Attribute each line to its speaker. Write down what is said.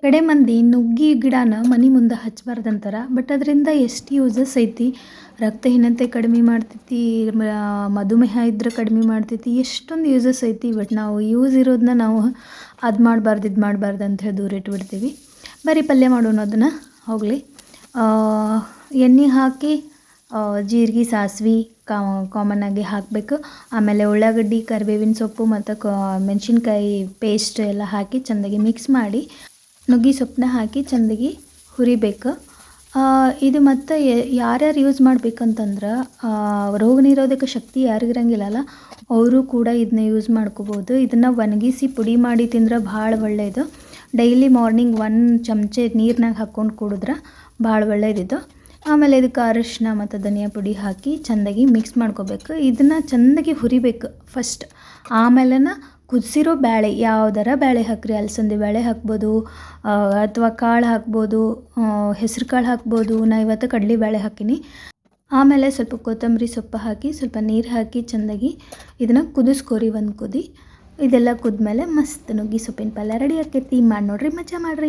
Speaker 1: ಕಡೆ ಮಂದಿ ನುಗ್ಗಿ ಗಿಡನ ಮನೆ ಮುಂದೆ ಹಚ್ಬಾರ್ದಂತಾರ. ಬಟ್ ಅದರಿಂದ ಎಷ್ಟು ಯೂಸಸ್ ಐತಿ. ರಕ್ತಹೀನತೆ ಕಡಿಮೆ ಮಾಡ್ತೈತಿ, ಮಧುಮೇಹ ಇದ್ರೆ ಕಡಿಮೆ ಮಾಡ್ತೈತಿ, ಎಷ್ಟೊಂದು ಯೂಸಸ್ ಐತಿ. ಬಟ್ ನಾವು ಯೂಸ್ ಇರೋದನ್ನ ನಾವು ಅದು ಮಾಡಬಾರ್ದು ಇದು ಮಾಡಬಾರ್ದು ಅಂಥೇಳಿ ದೂರ ಇಟ್ಬಿಡ್ತೀವಿ. ಬರೀ ಪಲ್ಯ ಮಾಡೋಣ ಅದನ್ನು ಹೋಗಲಿ. ಎಣ್ಣೆ ಹಾಕಿ ಜೀರಿಗೆ ಸಾಸಿವೆ ಕಾಮನ್ನಾಗಿ ಹಾಕಬೇಕು. ಆಮೇಲೆ ಉಳ್ಳಾಗಡ್ಡಿ ಕರಿಬೇವಿನ ಸೊಪ್ಪು ಮತ್ತು ಮೆಣಸಿನ್ಕಾಯಿ ಪೇಸ್ಟ್ ಎಲ್ಲ ಹಾಕಿ ಚೆಂದಾಗಿ ಮಿಕ್ಸ್ ಮಾಡಿ ನುಗ್ಗೆ ಸೊಪ್ಪನ್ನ ಹಾಕಿ ಚೆಂದಾಗಿ ಹುರಿಬೇಕು. ಇದು ಮತ್ತು ಯಾರ್ಯಾರು ಯೂಸ್ ಮಾಡ್ಬೇಕಂತಂದ್ರೆ ರೋಗ ನಿರೋಧಕ ಶಕ್ತಿ ಯಾರಿಗಿರಂಗಿಲ್ಲಲ್ಲ ಅವರು ಕೂಡ ಇದನ್ನ ಯೂಸ್ ಮಾಡ್ಕೋಬೋದು. ಇದನ್ನು ಒಣಗಿಸಿ ಪುಡಿ ಮಾಡಿ ತಿಂದ್ರೆ ಭಾಳ ಒಳ್ಳೆಯದು. ಡೈಲಿ ಮಾರ್ನಿಂಗ್ 1 ಚಮಚೆ ನೀರಿನಾಗ ಹಾಕ್ಕೊಂಡು ಕುಡಿದ್ರೆ ಭಾಳ ಒಳ್ಳೆಯದಿದು. ಆಮೇಲೆ ಇದಕ್ಕೆ ಅರಿಶಿನ ಮತ್ತು ಧನಿಯಾ ಪುಡಿ ಹಾಕಿ ಚೆಂದಾಗಿ ಮಿಕ್ಸ್ ಮಾಡ್ಕೋಬೇಕು. ಇದನ್ನು ಚೆಂದಾಗಿ ಹುರಿಬೇಕು ಫಸ್ಟ್. ಆಮೇಲೆ ಕುದಿಸಿರೋ ಬೇಳೆ ಯಾವ್ದಾರ ಬೇಳೆ ಹಾಕ್ರಿ, ಅಲಸಂದೆ ಬೇಳೆ ಹಾಕ್ಬೋದು ಅಥವಾ ಕಾಳು ಹಾಕ್ಬೋದು, ಹೆಸ್ರು ಕಾಳು ಹಾಕ್ಬೋದು. ನಾ ಇವತ್ತು ಕಡಲೆ ಬೇಳೆ ಹಾಕೀನಿ. ಆಮೇಲೆ ಸ್ವಲ್ಪ ಕೊತ್ತಂಬರಿ ಸೊಪ್ಪು ಹಾಕಿ ಸ್ವಲ್ಪ ನೀರು ಹಾಕಿ ಚೆಂದಾಗಿ ಇದನ್ನು ಕುದಿಸ್ಕೋರಿ. ಒಂದು ಕುದಿ ಇದೆಲ್ಲ ಕುದ್ಮೇಲೆ ಮಸ್ತ್ ನುಗ್ಗೆ ಸೊಪ್ಪಿನ ಪಲ್ಯ ರೆಡಿ ಆಕೈತಿ. ಮಾಡಿ ನೋಡ್ರಿ, ಮಜಾ ಮಾಡಿರಿ.